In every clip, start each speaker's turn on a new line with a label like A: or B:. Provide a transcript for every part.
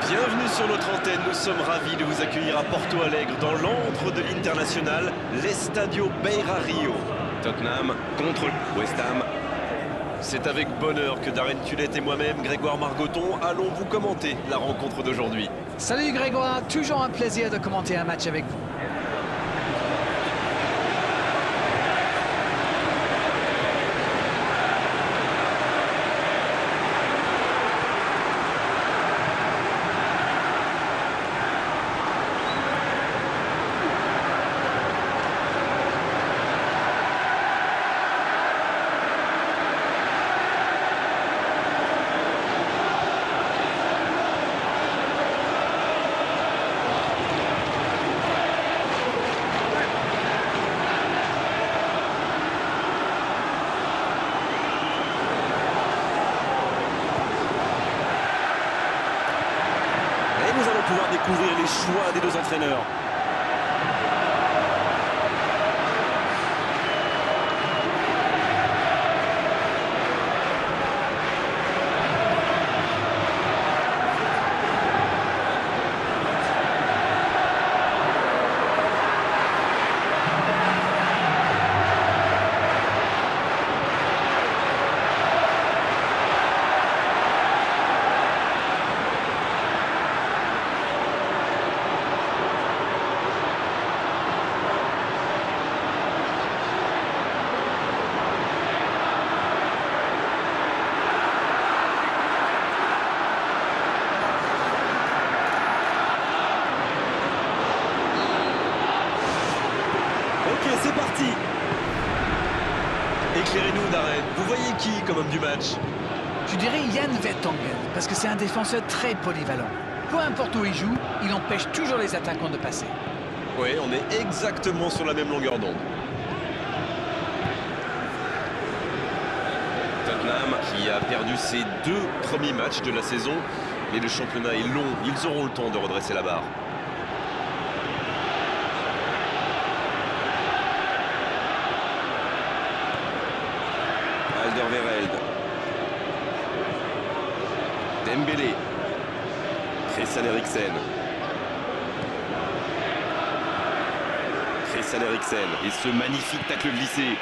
A: Bienvenue sur notre antenne, nous sommes ravis de vous accueillir à Porto Alegre dans l'antre de l'International, l'Estadio Beira Rio. Tottenham contre West Ham. C'est avec bonheur que Darren Tulette et moi-même, Grégoire Margoton, allons vous commenter la rencontre d'aujourd'hui.
B: Salut Grégoire, toujours un plaisir de commenter un match avec vous.
A: Nous allons pouvoir découvrir les choix des deux entraîneurs. Ok, c'est parti. Éclairez-nous, Darren. Vous voyez qui comme homme du match?
B: Je dirais Jan Vertonghen, parce que c'est un défenseur très polyvalent. Peu importe où il joue, il empêche toujours les attaquants de passer.
A: Oui, on est exactement sur la même longueur d'onde. Tottenham qui a perdu ses 2 premiers matchs de la saison. Mais le championnat est long, ils auront le temps de redresser la barre. Alderweireld. Dembélé. Christian Eriksen. Christian Eriksen. Et ce magnifique tacle glissé.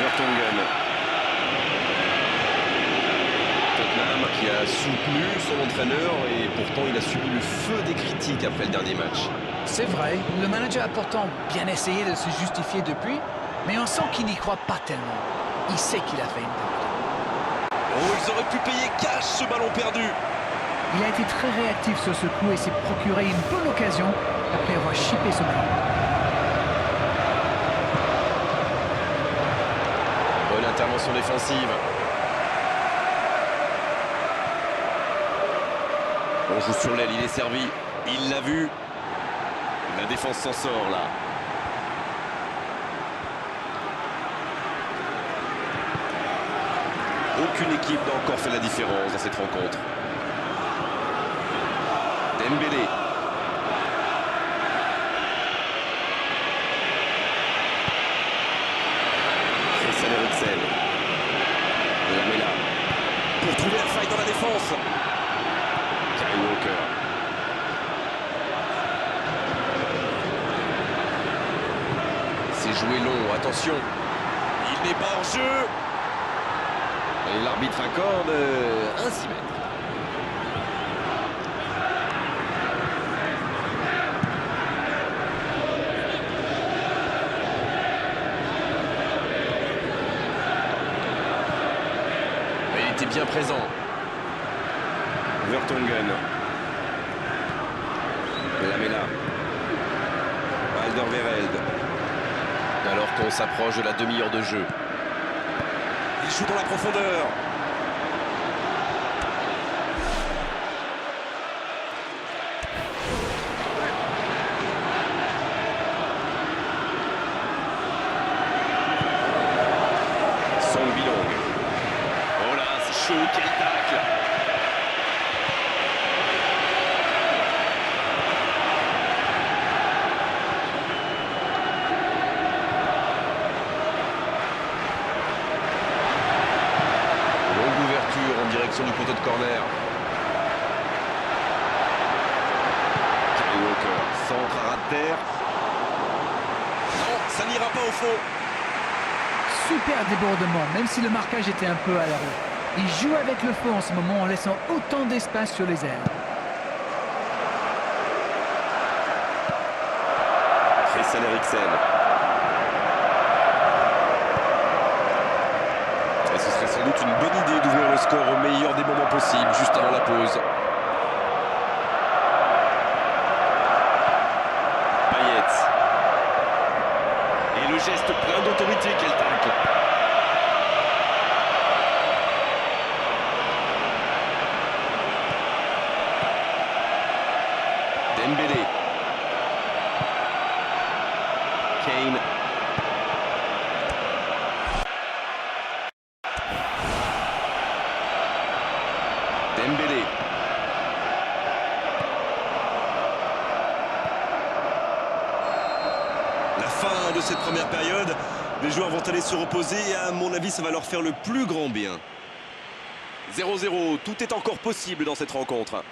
A: Vertonghen. Tottenham qui a soutenu son entraîneur et pourtant il a subi le feu des critiques après le dernier match.
B: C'est vrai, le manager a pourtant bien essayé de se justifier depuis, mais on sent qu'il n'y croit pas tellement. Il sait qu'il a fait une faute.
A: Oh, ils auraient pu payer cash ce ballon perdu.
B: Il a été très réactif sur ce coup et s'est procuré une bonne occasion après avoir chippé ce ballon.
A: Bonne intervention défensive. On joue sur l'aile, il est servi. Il l'a vu. La défense s'en sort là. Aucune équipe n'a encore fait la différence dans cette rencontre. Dembélé. Christian Eriksen. Lamela. Pour trouver la faille dans la défense. Kyle Walker. C'est joué long, attention. Il n'est pas hors jeu. Et l'arbitre accorde un 6 mètres. Mais il était bien présent. Vertonghen. Lamela. Alderweireld. Alors qu'on s'approche de la demi-heure de jeu. Il joue dans la profondeur. Son Bilong. Oh là, c'est chaud, quel tacle. Longue ouverture en direction du poteau de corner. centre à ras de terre. Non, ça n'ira pas au fond.
B: Super débordement, même si le marquage était un peu à l'arrêt. Il joue avec le feu en ce moment en laissant autant d'espace sur les ailes.
A: Christian Eriksen. Et ce serait sans doute une bonne idée d'ouvrir le score au meilleur des moments possibles, juste avant la pause. Payet. Et le geste plein d'autorité qu'elle tacle. Dembélé. Kane. Dembélé. La fin de cette première période, les joueurs vont aller se reposer et à mon avis ça va leur faire le plus grand bien. 0-0, tout est encore possible dans cette rencontre.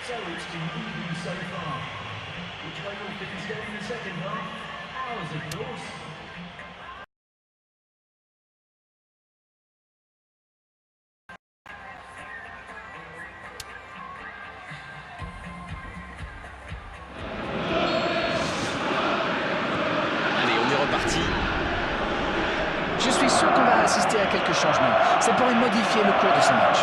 C: So it's been even so far. Which way will things go in the second half? Ours, of course.
A: Allez, on est reparti.
B: Je suis sûr qu'on va assister à quelques changements. Ça pourrait modifier le cours de ce match.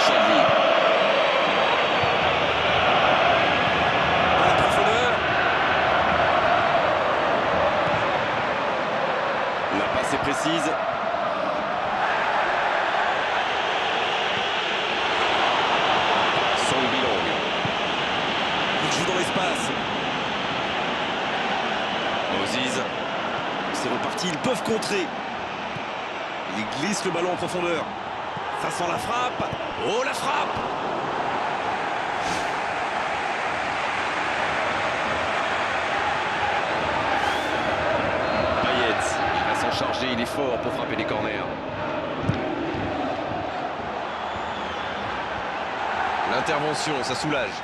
A: Chadli. Dans la profondeur. La passe est précise. Son bilan. Il joue dans l'espace. Moses. C'est reparti, ils peuvent contrer. Il glisse le ballon en profondeur. Ça sent la frappe. Oh, la frappe! Payet, il va s'en charger, il est fort pour frapper les corners. L'intervention, ça soulage.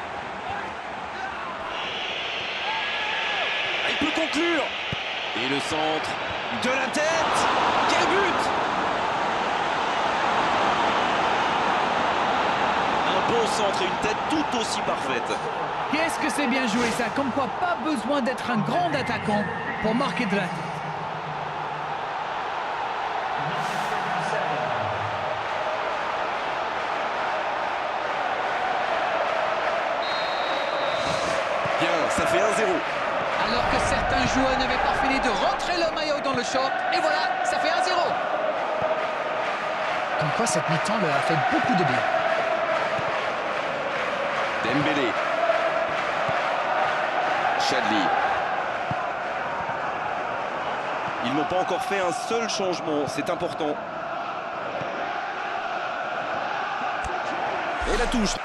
A: Il peut conclure. Et le centre de la tête. Quel but! Un bon centre et une tête tout aussi parfaite.
B: Qu'est-ce que c'est bien joué ça? Comme quoi, pas besoin d'être un grand attaquant pour marquer de la tête.
A: Bien, ça fait 1-0.
B: Alors que certains joueurs n'avaient pas fini de rentrer leur maillot dans le short. Et voilà, ça fait 1-0. Comme quoi, cette mi-temps leur a fait beaucoup de bien.
A: Dembélé. Chadli. Ils n'ont pas encore fait un seul changement, c'est important. Et la touche.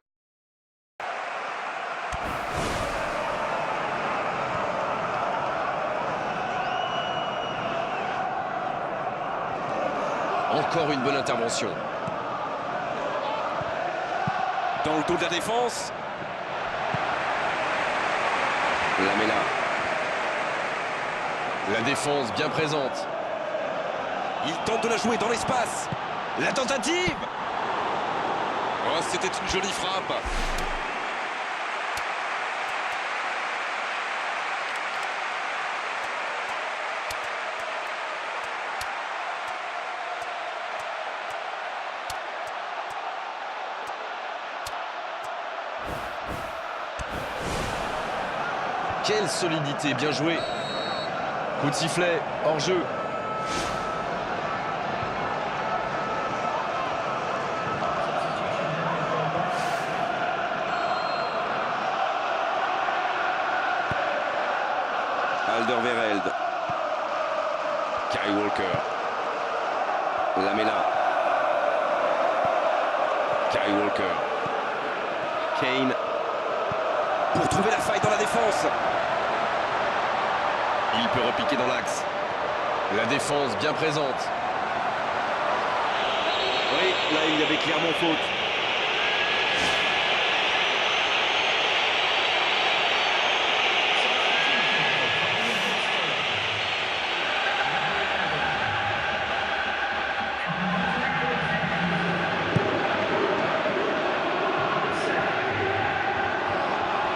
A: Encore une bonne intervention. Dans le dos de la défense. Lamela. La défense bien présente. Il tente de la jouer dans l'espace. La tentative. Oh, c'était une jolie frappe. Quelle solidité, bien joué. Coup de sifflet, hors jeu. Alderweireld. Kyle Walker. Lamela. Kyle Walker. Kane. Pour trouver la faille dans la défense. Il peut repiquer dans l'axe. La défense bien présente. Oui, là il y avait clairement faute.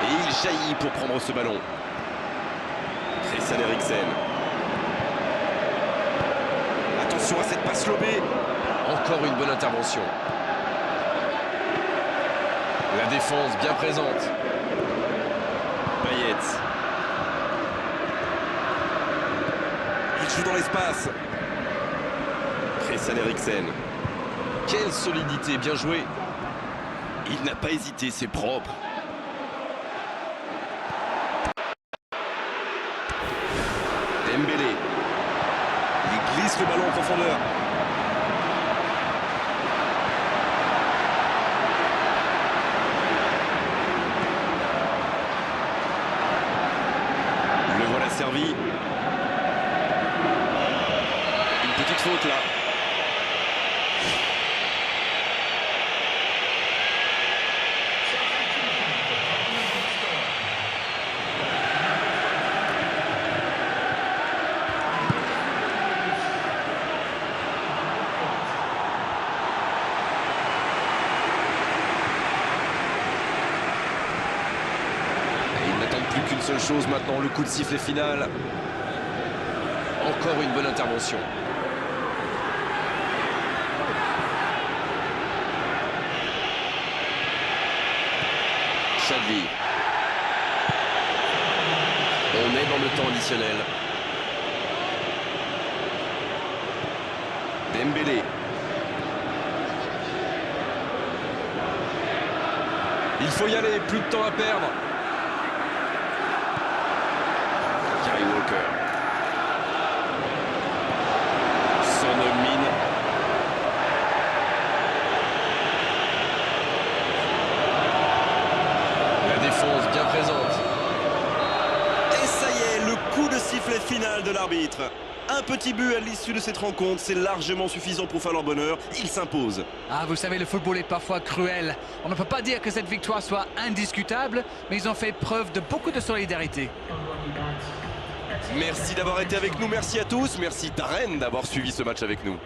A: Et il jaillit pour prendre ce ballon. Christian Eriksen. Attention à cette passe lobée. Encore une bonne intervention. La défense bien présente. Payet. Il joue dans l'espace. Christian Eriksen. Quelle solidité, bien joué. Il n'a pas hésité, c'est propre. Dembélé. Il glisse le ballon en profondeur. Le voilà servi. Une petite faute là. Plus qu'une seule chose maintenant, le coup de sifflet final. Encore une bonne intervention. Chadli. On est dans le temps additionnel. Dembélé. Il faut y aller, plus de temps à perdre. Walker. Son mine. La défense bien présente. Et ça y est, le coup de sifflet final de l'arbitre. Un petit but à l'issue de cette rencontre, c'est largement suffisant pour faire leur bonheur. Ils s'imposent.
B: Ah, vous savez, le football est parfois cruel. On ne peut pas dire que cette victoire soit indiscutable, mais ils ont fait preuve de beaucoup de solidarité.
A: Merci d'avoir été avec nous, merci à tous, merci Darren d'avoir suivi ce match avec nous.